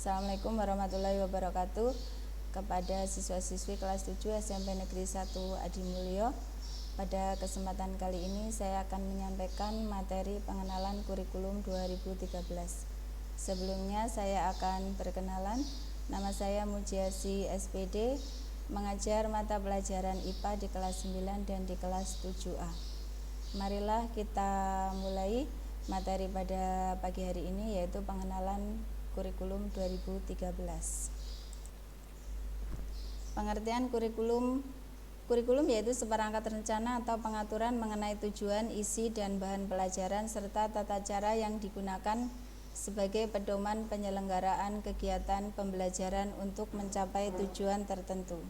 Assalamualaikum warahmatullahi wabarakatuh. Kepada siswa-siswi kelas 7 SMP Negeri 1 Adimulyo, pada kesempatan kali ini saya akan menyampaikan materi pengenalan kurikulum 2013. Sebelumnya saya akan perkenalan. Nama saya Mujiasi SPD, mengajar mata pelajaran IPA di kelas 9 dan di kelas 7A. Marilah kita mulai materi pada pagi hari ini, yaitu pengenalan kurikulum 2013. Pengertian kurikulum yaitu seperangkat rencana atau pengaturan mengenai tujuan, isi, dan bahan pelajaran serta tata cara yang digunakan sebagai pedoman penyelenggaraan kegiatan pembelajaran untuk mencapai tujuan tertentu.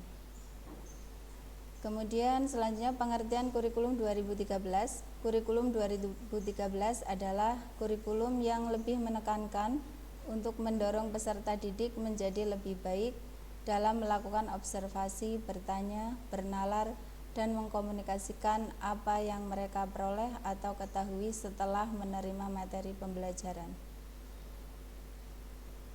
Kemudian selanjutnya pengertian kurikulum 2013. Kurikulum 2013 adalah kurikulum yang lebih menekankan untuk mendorong peserta didik menjadi lebih baik dalam melakukan observasi, bertanya, bernalar, dan mengkomunikasikan apa yang mereka peroleh atau ketahui setelah menerima materi pembelajaran.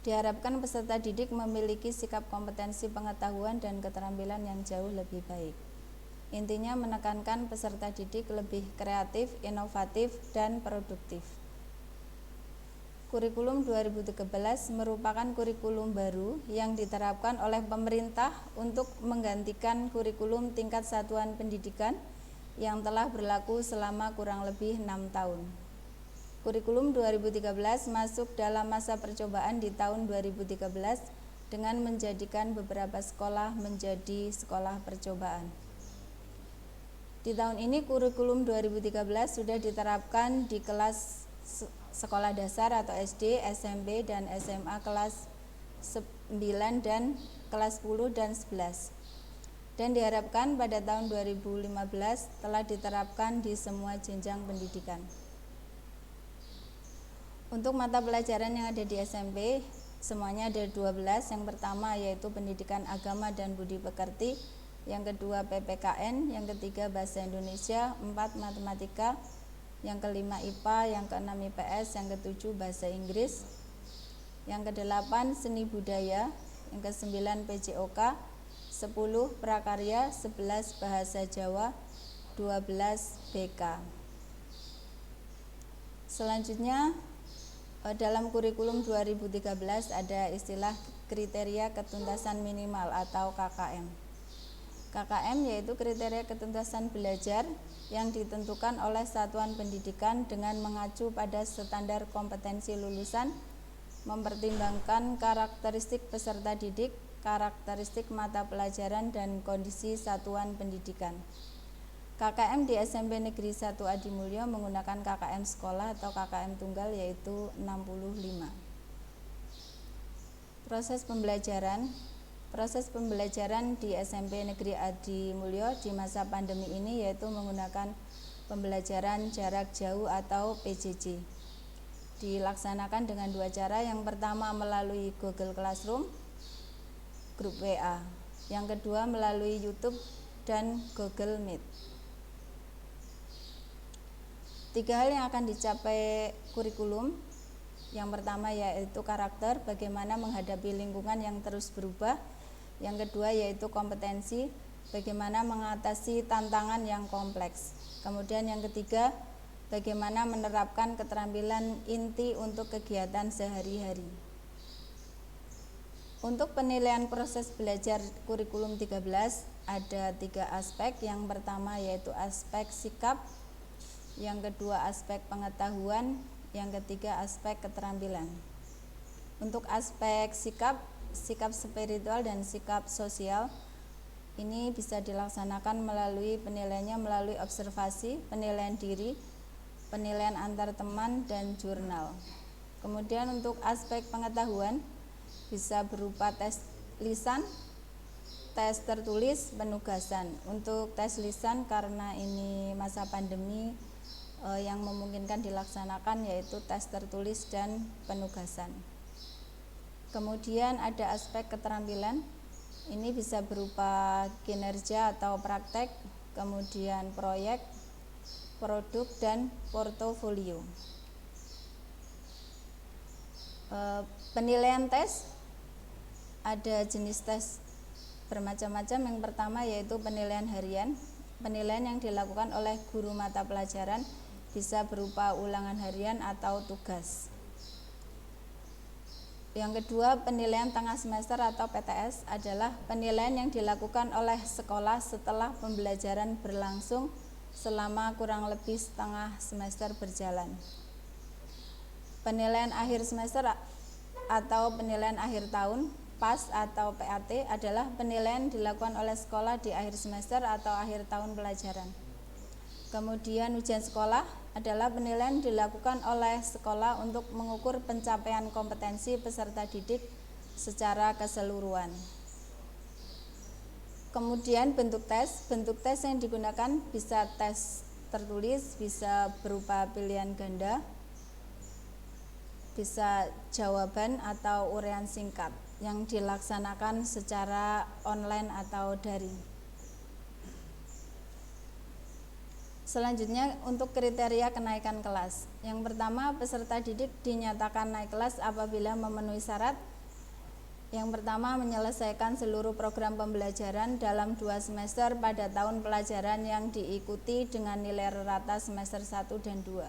Diharapkan peserta didik memiliki sikap kompetensi pengetahuan dan keterampilan yang jauh lebih baik. Intinya menekankan peserta didik lebih kreatif, inovatif, dan produktif. Kurikulum 2013 merupakan kurikulum baru yang diterapkan oleh pemerintah untuk menggantikan kurikulum tingkat satuan pendidikan yang telah berlaku selama kurang lebih 6 tahun. Kurikulum 2013 masuk dalam masa percobaan di tahun 2013 dengan menjadikan beberapa sekolah menjadi sekolah percobaan. Di tahun ini kurikulum 2013 sudah diterapkan di kelas sekolah dasar atau SD, SMP, dan SMA kelas 9 dan kelas 10 dan 11. Dan diharapkan pada tahun 2015 telah diterapkan di semua jenjang pendidikan. Untuk mata pelajaran yang ada di SMP, semuanya ada 12. Yang pertama yaitu pendidikan agama dan budi pekerti, yang kedua PPKN, yang ketiga bahasa Indonesia, 4 matematika, yang kelima IPA, yang keenam IPS, yang ketujuh bahasa Inggris, yang kedelapan seni budaya, yang kesembilan PJOK, 10 prakarya, 11 bahasa Jawa, 12 BK. Selanjutnya dalam kurikulum 2013 ada istilah kriteria ketuntasan minimal atau KKM. KKM yaitu kriteria ketuntasan belajar yang ditentukan oleh satuan pendidikan dengan mengacu pada standar kompetensi lulusan, mempertimbangkan karakteristik peserta didik, karakteristik mata pelajaran, dan kondisi satuan pendidikan. KKM di SMP Negeri 1 Adimulyo menggunakan KKM sekolah atau KKM tunggal yaitu 65. Proses pembelajaran di SMP Negeri Adimulyo di masa pandemi ini yaitu menggunakan pembelajaran jarak jauh atau PJJ. Dilaksanakan dengan 2 cara. Yang pertama melalui Google Classroom, grup WA. Yang kedua melalui YouTube dan Google Meet. 3 hal yang akan dicapai kurikulum. Yang pertama yaitu karakter, bagaimana menghadapi lingkungan yang terus berubah. Yang kedua yaitu kompetensi, bagaimana mengatasi tantangan yang kompleks. Kemudian yang ketiga, bagaimana menerapkan keterampilan inti untuk kegiatan sehari-hari. Untuk penilaian proses belajar kurikulum 13 ada 3 aspek. Yang pertama yaitu aspek sikap, yang kedua aspek pengetahuan, yang ketiga aspek keterampilan. Untuk aspek sikap spiritual dan sikap sosial ini bisa dilaksanakan melalui penilaiannya melalui observasi, penilaian diri, penilaian antar teman, dan jurnal. Kemudian untuk aspek pengetahuan bisa berupa tes lisan, tes tertulis, penugasan. Untuk tes lisan karena ini masa pandemi yang memungkinkan dilaksanakan yaitu tes tertulis dan penugasan. Kemudian ada aspek keterampilan, ini bisa berupa kinerja atau praktek, kemudian proyek, produk, dan portofolio. Penilaian tes ada jenis tes bermacam-macam. Yang pertama yaitu penilaian harian. Penilaian yang dilakukan oleh guru mata pelajaran bisa berupa ulangan harian atau tugas. Yang kedua, penilaian tengah semester atau PTS adalah penilaian yang dilakukan oleh sekolah setelah pembelajaran berlangsung selama kurang lebih setengah semester berjalan. Penilaian akhir semester atau penilaian akhir tahun, PAS atau PAT, adalah penilaian dilakukan oleh sekolah di akhir semester atau akhir tahun pelajaran. Kemudian ujian sekolah adalah penilaian dilakukan oleh sekolah untuk mengukur pencapaian kompetensi peserta didik secara keseluruhan. Kemudian bentuk tes yang digunakan bisa tes tertulis, bisa berupa pilihan ganda, bisa jawaban atau uraian singkat yang dilaksanakan secara online atau daring. Selanjutnya untuk kriteria kenaikan kelas. Yang pertama, peserta didik dinyatakan naik kelas apabila memenuhi syarat. Yang pertama, menyelesaikan seluruh program pembelajaran dalam 2 semester pada tahun pelajaran yang diikuti dengan nilai rata semester 1 dan 2.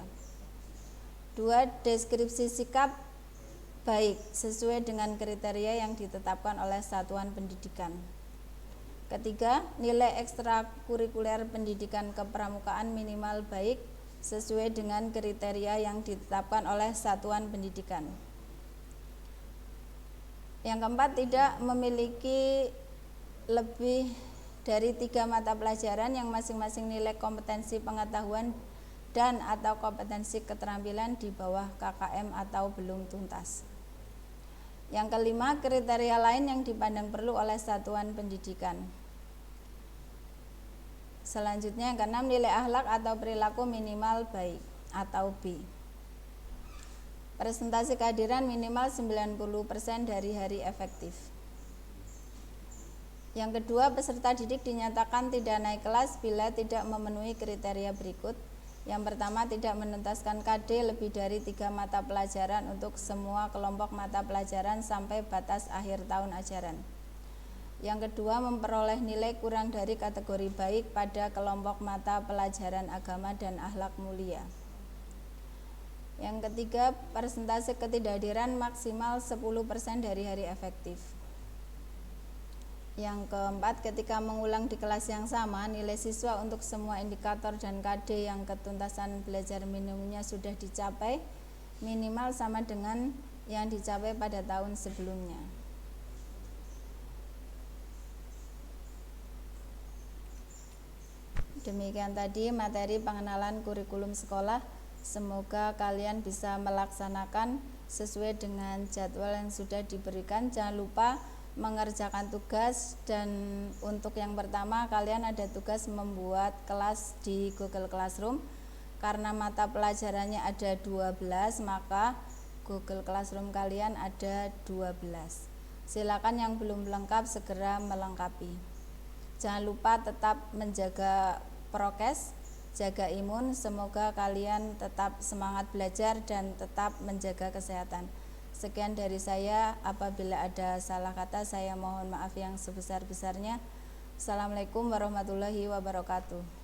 2. Deskripsi sikap baik sesuai dengan kriteria yang ditetapkan oleh satuan pendidikan. Ketiga, nilai ekstrakurikuler pendidikan kepramukaan minimal baik sesuai dengan kriteria yang ditetapkan oleh satuan pendidikan. Yang keempat, tidak memiliki lebih dari 3 mata pelajaran yang masing-masing nilai kompetensi pengetahuan dan atau kompetensi keterampilan di bawah KKM atau belum tuntas. Yang kelima, kriteria lain yang dipandang perlu oleh satuan pendidikan. Selanjutnya yang keenam, nilai akhlak atau perilaku minimal baik atau B. Presentasi kehadiran minimal 90% dari hari efektif. Yang kedua, peserta didik dinyatakan tidak naik kelas bila tidak memenuhi kriteria berikut. Yang pertama, tidak menuntaskan KD lebih dari 3 mata pelajaran untuk semua kelompok mata pelajaran sampai batas akhir tahun ajaran. Yang kedua, memperoleh nilai kurang dari kategori baik pada kelompok mata pelajaran agama dan akhlak mulia. Yang ketiga, persentase ketidakhadiran maksimal 10% dari hari efektif. Yang keempat, ketika mengulang di kelas yang sama, nilai siswa untuk semua indikator dan KD yang ketuntasan belajar minimumnya sudah dicapai minimal sama dengan yang dicapai pada tahun sebelumnya. Demikian tadi materi pengenalan kurikulum sekolah. Semoga kalian bisa melaksanakan sesuai dengan jadwal yang sudah diberikan. Jangan lupa mengerjakan tugas, dan untuk yang pertama kalian ada tugas membuat kelas di Google Classroom. Karena mata pelajarannya ada 12, maka Google Classroom kalian ada 12. Silakan yang belum lengkap segera melengkapi. Jangan lupa tetap menjaga prokes, jaga imun. Semoga kalian tetap semangat belajar dan tetap menjaga kesehatan. Sekian dari saya. Apabila ada salah kata, saya mohon maaf yang sebesar-besarnya. Assalamualaikum warahmatullahi wabarakatuh.